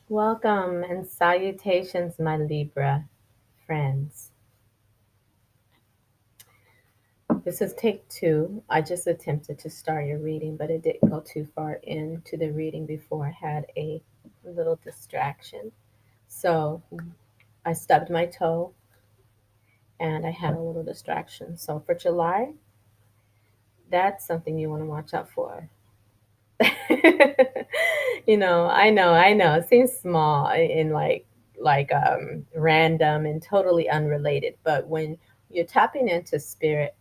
Welcome and salutations, my Libra friends. This is take two. I just attempted to start your reading, but it didn't go too far into the reading before I had a little distraction. So I stubbed my toe and I had a little distraction. So for July, that's something you want to watch out for. I know. It seems small and like random and totally unrelated, but when you're tapping into spirit,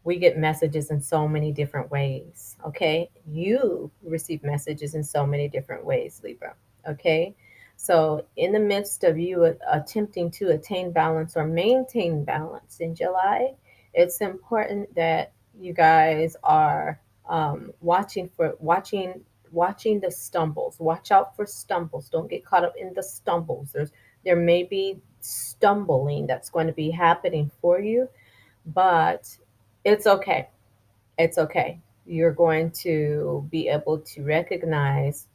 we get messages in so many different ways. Okay, you receive messages in so many different ways, Libra. Okay, so in the midst of you attempting to attain balance or maintain balance in July, it's important that you guys are watching the stumbles. Watch out for stumbles. Don't get caught up in the stumbles. There may be stumbling that's going to be happening for you, but it's okay. It's okay. You're going to be able to recognize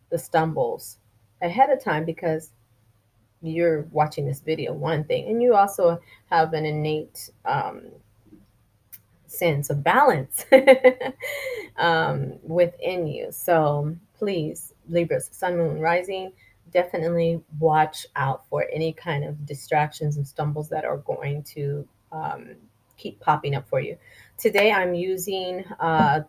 the stumbles ahead of time because you're watching this video, one thing, and you also have an innate sense of balance within you. So please, Libras, Sun, Moon, Rising, definitely watch out for any kind of distractions and stumbles that are going to keep popping up for you. Today, I'm using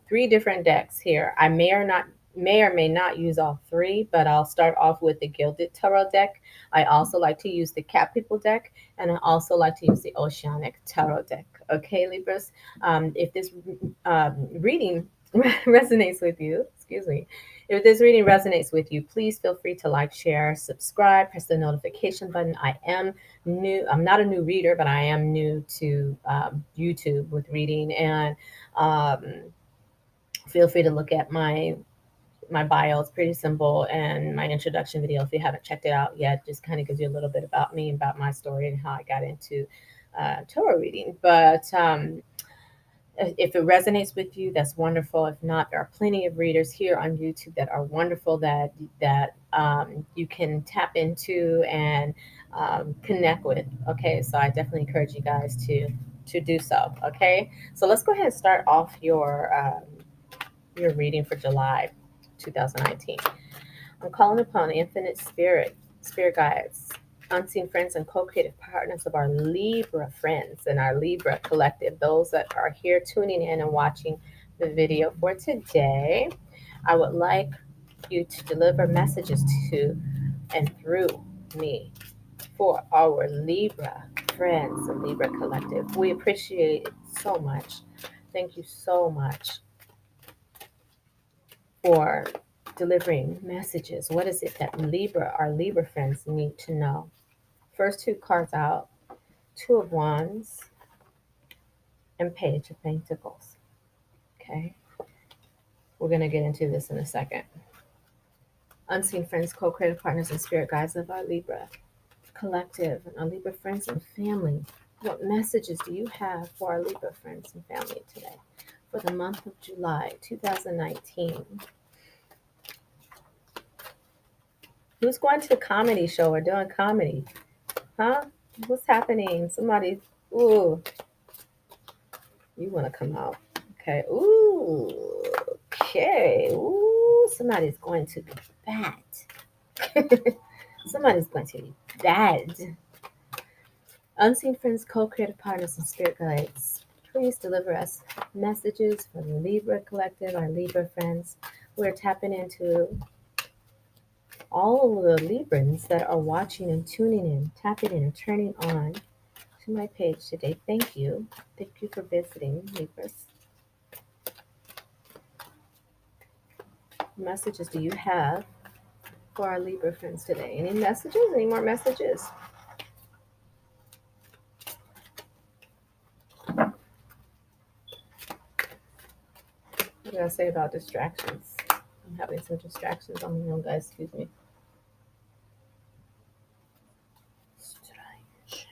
three different decks here. I may or may not use all three, but I'll start off with the Gilded Tarot deck. I also like to use the Cat People deck, and I also like to use the Oceanic Tarot deck. Okay, Libras. If this reading resonates with you, excuse me, if this reading resonates with you, please feel free to like, share, subscribe, press the notification button. I am new. I'm not a new reader, but I am new to YouTube with reading, and um, feel free to look at my bio. It's pretty simple, and my introduction video, if you haven't checked it out yet, just kind of gives you a little bit about me, about my story, and how I got into tarot reading. But if it resonates with you, that's wonderful. If not, there are plenty of readers here on YouTube that are wonderful that you can tap into and connect with. Okay, so I definitely encourage you guys to do so. Okay, so let's go ahead and start off your reading for July 2019. I'm calling upon the infinite spirit guides, unseen friends, and co creative partners of our Libra friends and our Libra collective, those that are here tuning in and watching the video for today. I would like you to deliver messages to and through me for our Libra friends and Libra collective. We appreciate it so much. Thank you so much for delivering messages. What is it that our Libra friends need to know? First two cards out, Two of Wands and Page of Pentacles. Okay, we're going to get into this in a second. Unseen friends, co-creative partners, and spirit guides of our Libra collective and our Libra friends and family. What messages do you have for our Libra friends and family today for the month of July 2019? Who's going to a comedy show or doing comedy? Huh? What's happening? Somebody, ooh, you want to come out. Okay. Ooh, okay. Ooh, somebody's going to be bad. Somebody's going to be bad. Unseen friends, co-creative partners, and spirit guides, please deliver us messages for the Libra collective, our Libra friends. We're tapping into all of the Librans that are watching and tuning in, tapping in and turning on to my page today. Thank you. Thank you for visiting, Libras. What messages do you have for our Libra friends today? Any messages? Any more messages? What did I say about distractions? I'm having some distractions on my own, guys. Excuse me. Strange.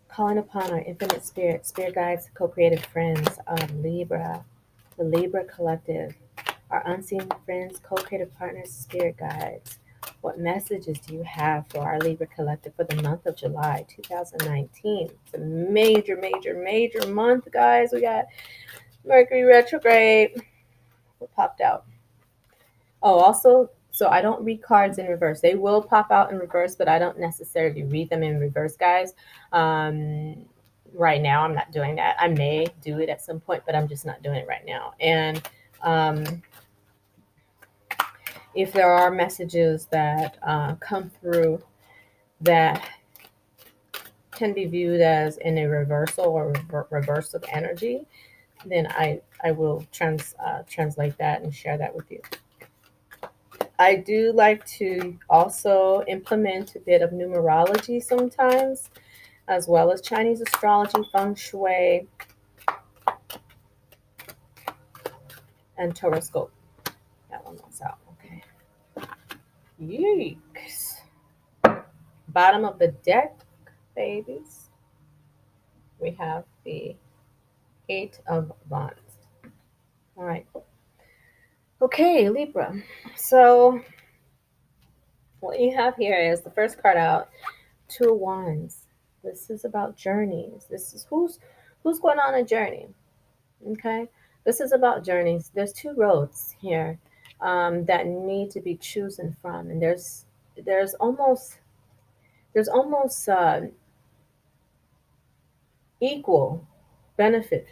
Calling upon our infinite spirit guides, co-creative friends of Libra, the Libra collective, our unseen friends, co-creative partners, spirit guides. What messages do you have for our Libra collective for the month of July 2019? It's a major, major, major month, guys. We got Mercury retrograde. What popped out? Oh, also, so I don't read cards in reverse. They will pop out in reverse, but I don't necessarily read them in reverse, guys. Um, right now, I'm not doing that. I may do it at some point, but I'm just not doing it right now. And um, if there are messages that come through that can be viewed as in a reversal or reverse of energy, then I will translate that and share that with you. I do like to also implement a bit of numerology sometimes, as well as Chinese astrology, feng shui, and Tarotscope. That one was out. Okay. Yikes. Bottom of the deck, babies. We have the Eight of Wands. All right. Okay, Libra. So what you have here is the first card out, Two of Wands. This is about journeys. This is who's going on a journey. Okay, this is about journeys. There's two roads here that need to be chosen from, and there's almost equal benefit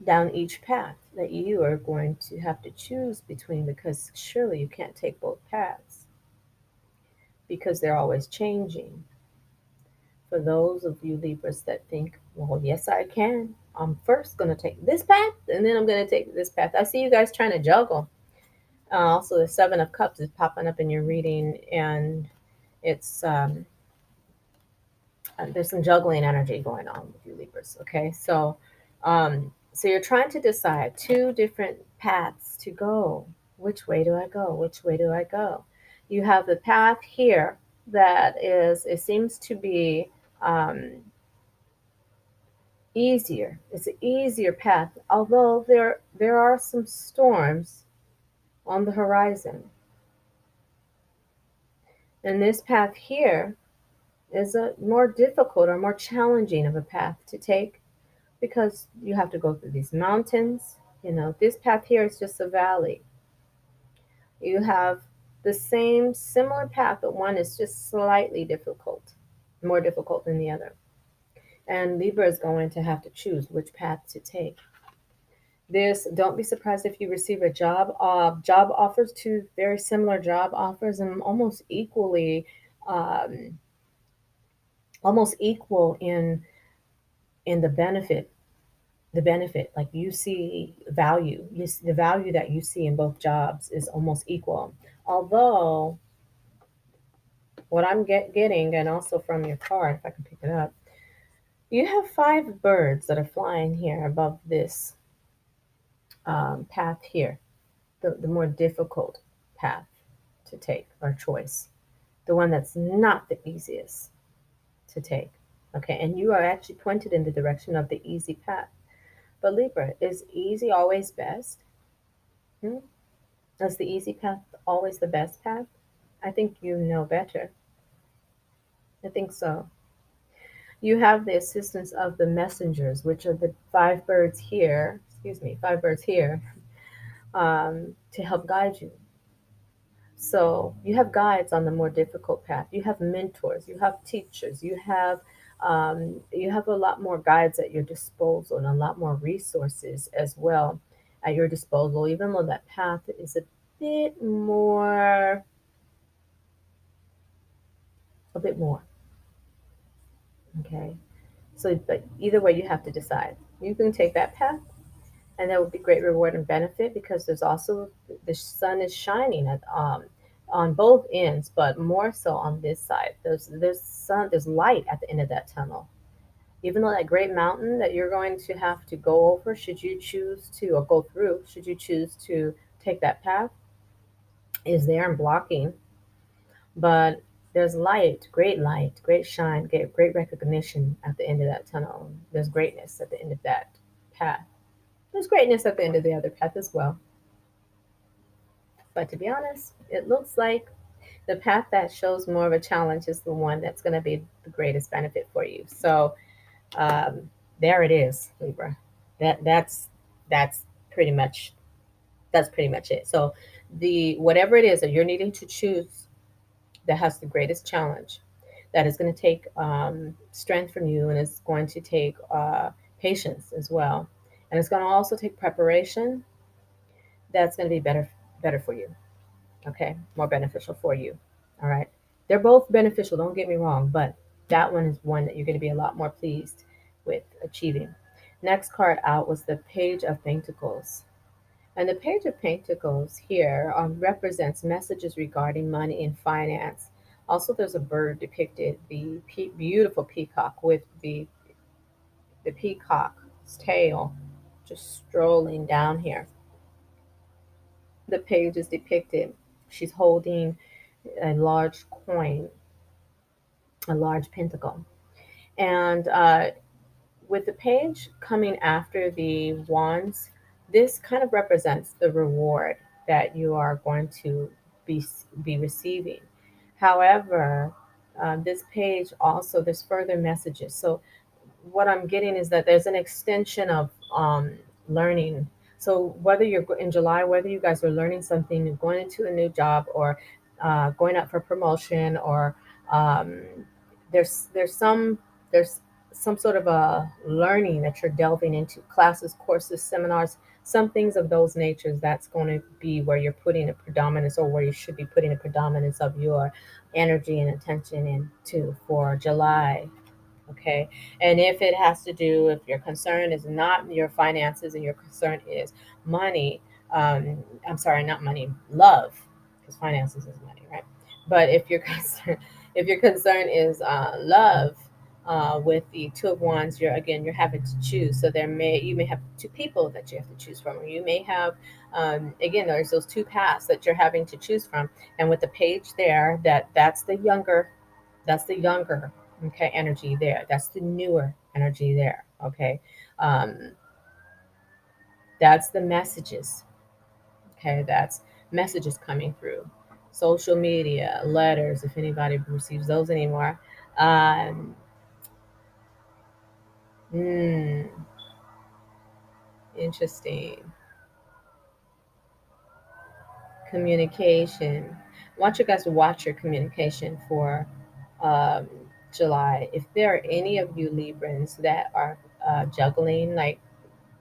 down each path that you are going to have to choose between, because surely you can't take both paths because they're always changing. For those of you Libras that think, well, yes, I can. I'm first going to take this path and then I'm going to take this path. I see you guys trying to juggle. Also, the Seven of Cups is popping up in your reading, and it's there's some juggling energy going on with you Libras. Okay, so you're trying to decide two different paths to go. Which way do I go? Which way do I go? You have the path here that is. It seems to be easier. It's an easier path, although there are some storms on the horizon. And this path here is a more difficult or more challenging of a path to take because you have to go through these mountains. You know, this path here is just a valley. You have the same similar path, but one is just slightly difficult, more difficult than the other. And Libra is going to have to choose which path to take. Don't be surprised if you receive a job offers, two very similar job offers, and um, almost equal in the benefit, like you see value, the value that you see in both jobs is almost equal. Although what I'm getting, and also from your card, if I can pick it up, you have five birds that are flying here above this path here, the more difficult path to take or choice, the one that's not the easiest to take. Okay, and you are actually pointed in the direction of the easy path. But Libra, is easy always best? Hmm? Is the easy path always the best path? I think you know better. I think so. You have the assistance of the messengers, which are the five birds here, excuse me, five birds here, to help guide you. So you have guides on the more difficult path. You have mentors, you have teachers, you have a lot more guides at your disposal and a lot more resources as well at your disposal, even though that path is bit more, a bit more. Okay. So, but either way, you have to decide. You can take that path, and there will be great reward and benefit because there's also the sun is shining on both ends, but more so on this side. There's light at the end of that tunnel. Even though that great mountain that you're going to have to go over, should you choose to, or go through, should you choose to take that path, is there and blocking. But there's light, great shine, great recognition at the end of that tunnel. There's greatness at the end of that path. There's greatness at the end of the other path as well. But to be honest, it looks like the path that shows more of a challenge is the one that's going to be the greatest benefit for you. So um, there it is, Libra. That's pretty much that's pretty much it. So the whatever it is that you're needing to choose that has the greatest challenge, that is going to take strength from you, and it's going to take patience as well, and it's going to also take preparation. That's going to be better for you. Okay, more beneficial for you. All right, they're both beneficial. Don't get me wrong, but that one is one that you're going to be a lot more pleased with achieving. Next card out was the Page of Pentacles. And the Page of Pentacles here represents messages regarding money and finance. Also, there's a bird depicted, the beautiful peacock with the peacock's tail just strolling down here. The page is depicted. She's holding a large coin, a large pentacle. And with the page coming after the wands, this kind of represents the reward that you are going to be receiving. However, this page also there's further messages. So what I'm getting is that there's an extension of learning. So whether you're in July, whether you guys are learning something, you're going into a new job, or going up for promotion, or um, there's some sort of a learning that you're delving into, classes, courses, seminars, some things of those natures. That's going to be where you're putting a predominance, or where you should be putting a predominance of your energy and attention into for July. Okay. And if it has to do, if your concern is not your finances and your concern is money, I'm sorry, not money, love, because finances is money, right? But if your concern, if your concern is love, with the Two of Wands, you're having to choose. So you may have two people that you have to choose from, or you may have, again, there's those two paths that you're having to choose from. And with the page there, that's the younger, okay, energy there. That's the newer energy there. Okay. Um, that's the messages. Okay, that's messages coming through. Social media, letters, if anybody receives those anymore. Um, mm, interesting. Communication. I want you guys to watch your communication for um, July. If there are any of you Librans that are juggling like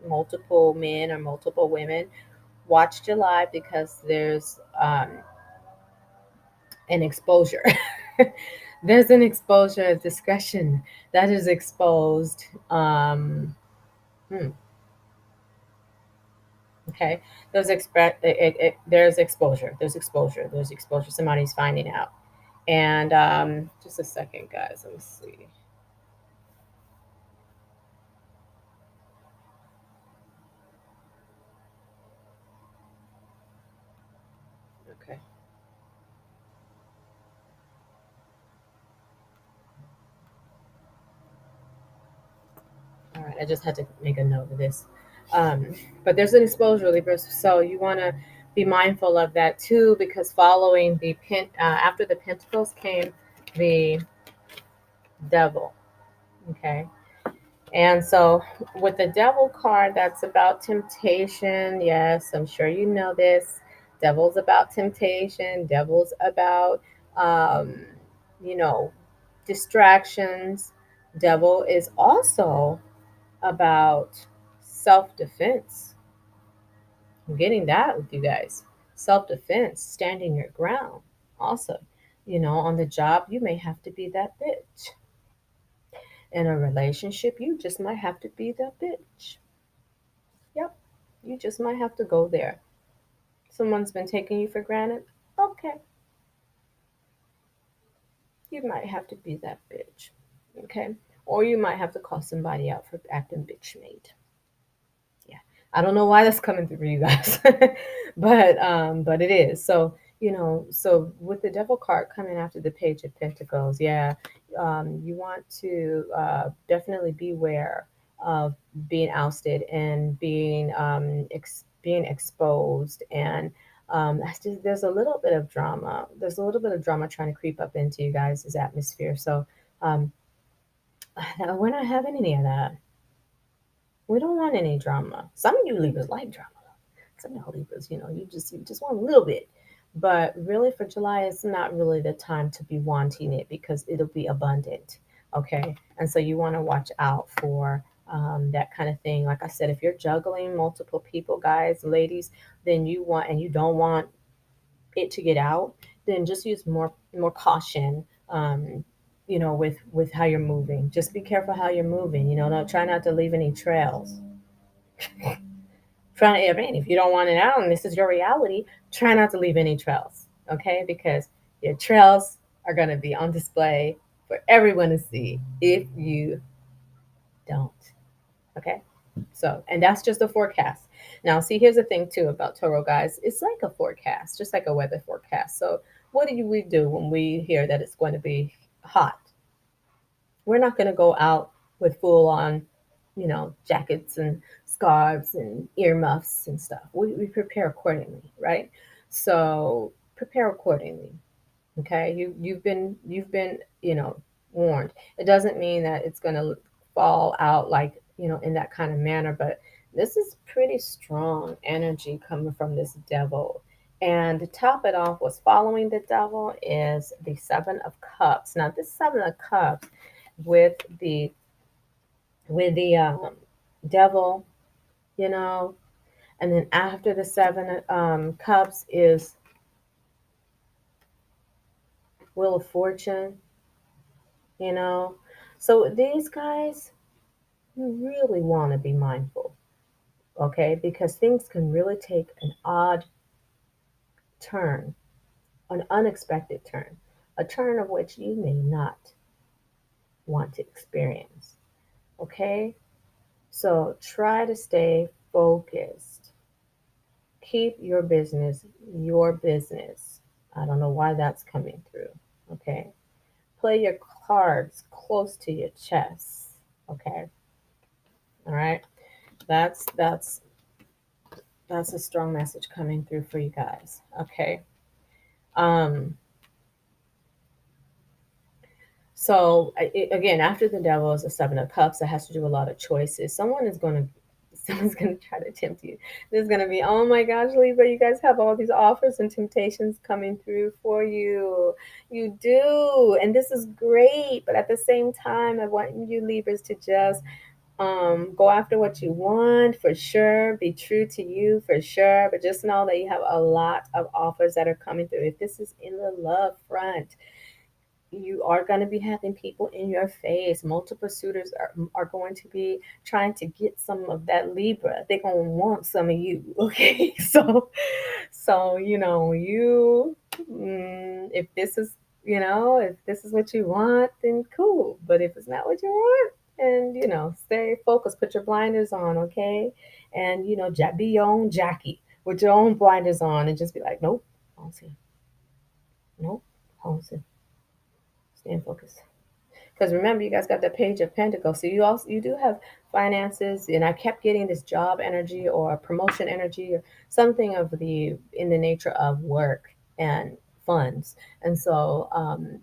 multiple men or multiple women, watch July, because there's an exposure. There's an exposure of discretion that is exposed. Hmm, okay, there's exposure. There's exposure. There's exposure. Somebody's finding out. And just a second, guys. Let me see. Okay. All right, I just had to make a note of this. Um, but there's an exposure, Libra, so you want to be mindful of that too, because following after the Pentacles came the Devil. Okay, and so with the Devil card, that's about temptation. Yes, I'm sure you know this. Devil's about temptation. Devil's about um, you know distractions. Devil is also about self defense. I'm getting that with you guys. Self defense, standing your ground. Also, on the job, you may have to be that bitch. In a relationship, you just might have to be that bitch. Yep, you just might have to go there. Someone's been taking you for granted. Okay, you might have to be that bitch. Okay, or you might have to call somebody out for acting bitch made. Yeah, I don't know why that's coming through you guys, but it is. So with the Devil card coming after the Page of Pentacles, yeah, you want to definitely beware of being ousted and being exposed, and There's a little bit of drama. There's a little bit of drama trying to creep up into you guys' atmosphere. So um, we're not having any of that. We don't want any drama. Some of you Libras like drama. Some of you Libras, you just want a little bit. But really, for July, it's not really the time to be wanting it because it'll be abundant. Okay, and so you want to watch out for that kind of thing. Like I said, if you're juggling multiple people, guys, ladies, then you don't want it to get out, then just use more caution. With how you're moving. Just be careful how you're moving. Try not to leave any trails. I mean, if you don't want it out and this is your reality, try not to leave any trails, okay? Because your trails are going to be on display for everyone to see if you don't, okay? So, and that's just a forecast. Now, see, here's the thing too about Toro, guys. It's like a forecast, just like a weather forecast. So, what do we do when we hear that it's going to be hot? We're not going to go out with full on, jackets and scarves and earmuffs and stuff. We prepare accordingly, right? So prepare accordingly. Okay, you've been warned. It doesn't mean that it's going to fall out like in that kind of manner, but this is pretty strong energy coming from this devil. And to top it off, what's following the devil is the Seven of Cups. Now, this Seven of Cups with the devil, you know, and then after the Seven Cups is Wheel of Fortune, you know. So these guys, you really want to be mindful, okay? Because things can really take an odd turn, an unexpected turn, a turn of which you may not want to experience, okay? So try to stay focused. Keep your business your business. I don't know why that's coming through, okay? Play your cards close to your chest, okay? All right? That's a strong message coming through for you guys. Okay. Um, again, after the devil is the Seven of Cups, it has to do a lot of choices. Someone's gonna try to tempt you. There's gonna be, oh my gosh, Libra, you guys have all these offers and temptations coming through for you. You do, and this is great. But at the same time, I want you Libras to just go after what you want for sure. Be true to you for sure. But just know that you have a lot of offers that are coming through. If this is in the love front, you are going to be having people in your face. Multiple suitors are going to be trying to get some of that Libra. They're going to want some of you. Okay. So, if this is, if this is what you want, then cool. But if it's not what you want, and, stay focused, put your blinders on. Okay. And, be your own Jackie with your own blinders on and just be like, nope, I don't see. Nope, I don't see. Stay focused. Because remember, you guys got the Page of Pentacles, so you do have finances, and I kept getting this job energy or promotion energy or something of the in the nature of work and funds, and so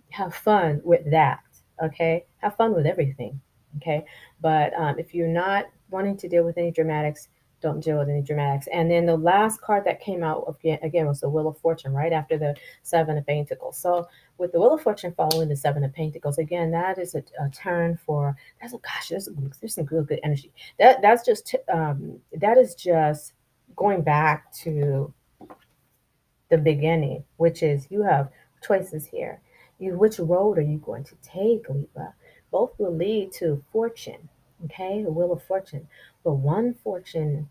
have fun with that. Okay, have fun with everything. Okay, but if you're not wanting to deal with any dramatics, don't deal with any dramatics. And then the last card that came out again was the Wheel of Fortune, right after the Seven of Pentacles. So with the Wheel of Fortune following the Seven of Pentacles, again, that is a turn for there's some real good energy. That is just going back to the beginning, which is you have choices here. Which road are you going to take, Libra? Both will lead to fortune. Okay, the Wheel of Fortune, but one fortune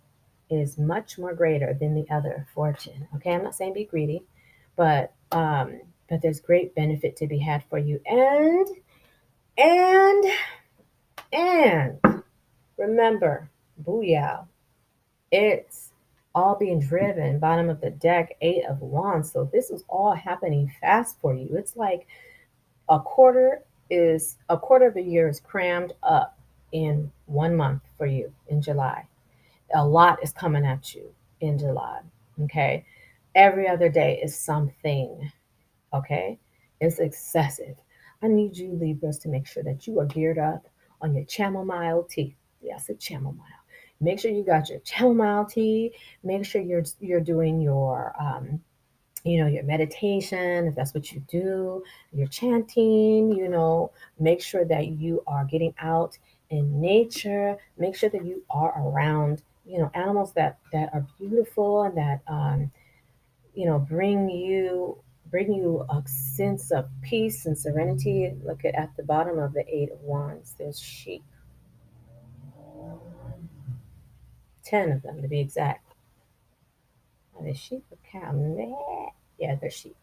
is much more greater than the other fortune. Okay, I'm not saying be greedy, but there's great benefit to be had for you. And and remember, booyah, it's all being driven. Bottom of the deck, Eight of Wands. So this is all happening fast for you. It's like a quarter of the year is crammed up in 1 month for you in July. A lot is coming at you in July. Okay. Every other day is something, okay? It's excessive. I need you, Libras, to make sure that you are geared up on your chamomile tea. Yes, a chamomile. Make sure you got your chamomile tea. Make sure you're doing your your meditation, if that's what you do, your chanting, make sure that you are getting out in nature. Make sure that you are around, animals that are beautiful and that bring you a sense of peace and serenity. Look at the bottom of the Eight of Wands. There's sheep, 10 of them to be exact. Are they sheep or cow? Nah. Yeah, they're sheep.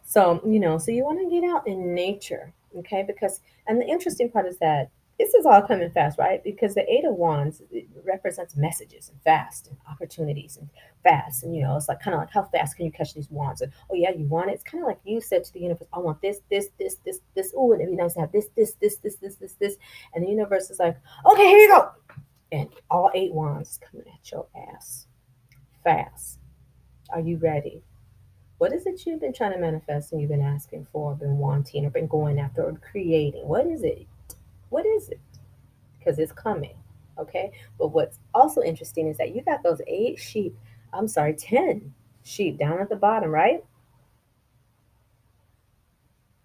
So you want to get out in nature, okay? And the interesting part is that this is all coming fast, right? Because the Eight of Wands, it represents messages and fast and opportunities and fast. And, it's like kind of like, how fast can you catch these wands? And, oh, yeah, you want it. It's kind of like you said to the universe, I want this, this, this, this, this. Oh, and it'd be nice to have this, this, this, this, this, this, this. And the universe is like, okay, here you go. And all eight wands coming at your ass fast. Are you ready? What is it you've been trying to manifest and you've been asking for, been wanting, or been going after, or creating? What is it? What is it? Because it's coming. Okay. But what's also interesting is that you got those eight sheep, I'm sorry, 10 sheep down at the bottom, right?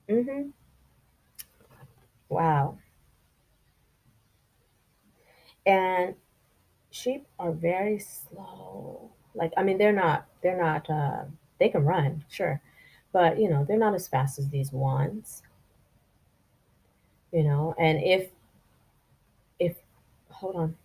Mm-hmm. Wow. And sheep are very slow. Like, I mean, they can run, sure. But, they're not as fast as these ones, and if, hold on.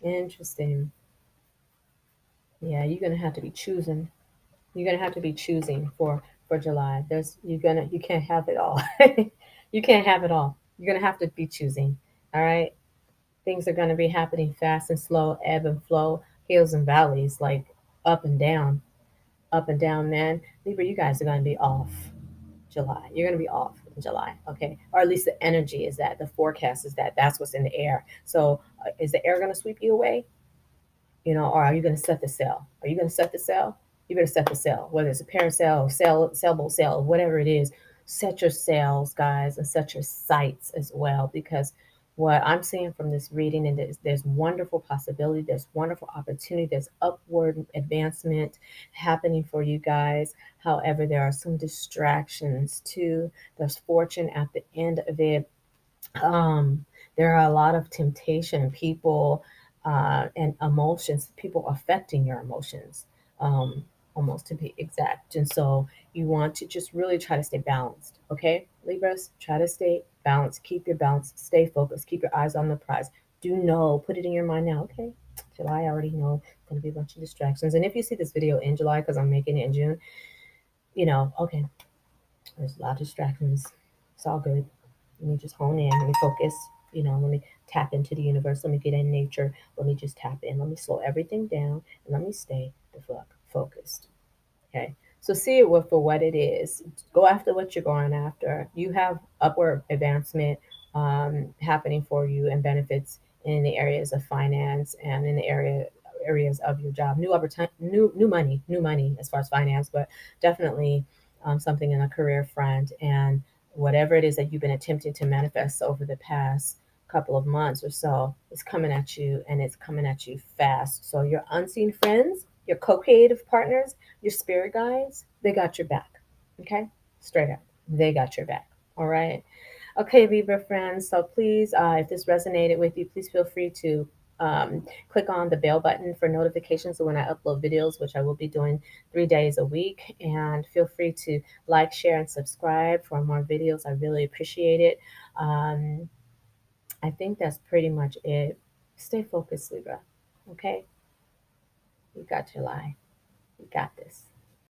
Interesting. Yeah, you're gonna have to be choosing. You're gonna have to be choosing for July. You can't have it all. You can't have it all. You're gonna have to be choosing. All right. Things are gonna be happening fast and slow, ebb and flow, hills and valleys, like up and down, man. Libra, you guys are gonna be off July. You're gonna be off in July, okay? Or at least the energy is that, the forecast is that that's what's in the air. So, is the air gonna sweep you away? Or are you going to set the sail? Are you going to set the sail? You better set the sail, whether it's a parasail or sailboat sail, whatever it is. Set your sails, guys, and set your sights as well, because what I'm seeing from this reading, and there's wonderful possibility, there's wonderful opportunity, there's upward advancement happening for you guys. However, there are some distractions too. There's fortune at the end of it. um, there are a lot of temptation, people, and emotions, people affecting your emotions, um, almost to be exact. And so you want to just really try to stay balanced, okay? Libras, try to stay balanced, keep your balance, stay focused, keep your eyes on the prize. Do know, put it in your mind now, okay? July, I already know, going to be a bunch of distractions. And if you see this video in July, because I'm making it in June, okay, there's a lot of distractions. It's all good. Let me just hone in. Let me focus. Let me tap into the universe. Let me get in nature. Let me just tap in. Let me slow everything down and let me stay the fuck focused. Okay. So see it for what it is. Go after what you're going after. You have upward advancement happening for you, and benefits in the areas of finance and in the areas of your job. New opportunity, new money as far as finance, but definitely something in a career front, and whatever it is that you've been attempting to manifest over the past couple of months or so is coming at you, and it's coming at you fast. So your unseen friends, your co-creative partners, your spirit guides, they got your back. Okay? Straight up. They got your back. All right. Okay, Libra friends. So please, if this resonated with you, please feel free to click on the bell button for notifications of when I upload videos, which I will be doing 3 days a week. And feel free to like, share, and subscribe for more videos. I really appreciate it. Um, I think that's pretty much it. Stay focused, Libra. Okay? You got your lie. You got this.